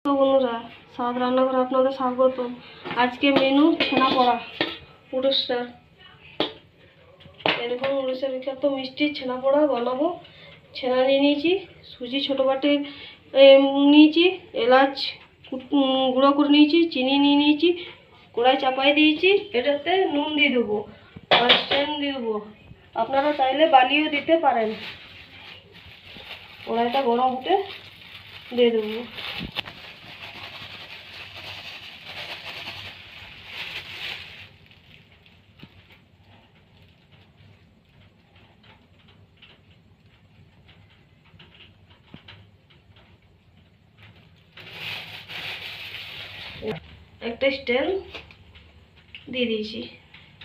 তো বন্ধুরা, স্বাদ রান্নাঘরে আপনাদের স্বাগত। আজকে মেনু ছানা পোড়া উড়িষ্যার। এরকম উড়িষ্যার বিখ্যাত মিষ্টি ছানা পোড়া বানাবো। ছানা নিয়ে নিয়েছি, সুজি ছোটো বাটি নিয়েছি, এলাচ গুঁড়ো করে নিয়েছি, চিনি নিয়ে নিয়েছি, কড়াই চাপাই দিয়েছি। এটাতে নুন দিয়ে দেবো আর স্ট্যান্ড দিয়ে দেবো। আপনারা চাইলে বালিও দিতে পারেন। কড়াইটা গরম হতে দিয়ে দেবো। একটা স্ট্যান্ড দিয়ে দিয়েছি।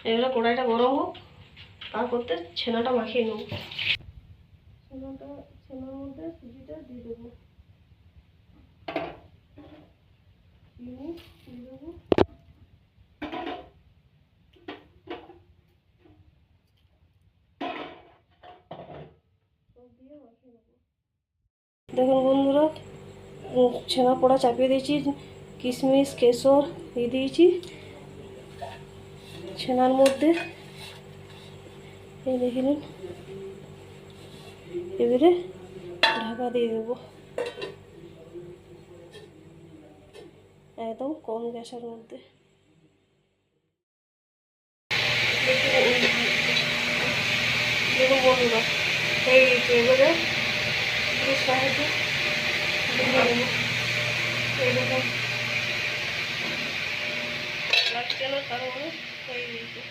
এগুলো কড়াইটা গরম হোক, তারপরে ছানাটা মাখিয়ে নেব। ছানার মধ্যে সুজিটা দিয়ে দেবো, চিনি দিয়ে দেবো, সব দিয়ে মাখিয়ে নেবো। দেখুন বন্ধুরা, ছানা পোড়া চাপিয়ে দিয়েছি, কিশমিশ কেশর দিয়ে দিয়েছি ছানার মধ্যে। এই দেখে নিন, এবারে ঢাকা দিয়ে দেবো একদম কম গ্যাসের মধ্যে। দেখুন বন্ধুরা, হয়ে গেছে। এবারে সাহায্যে এইরকম লাগছে না, তার মানে হয়ে গেছে।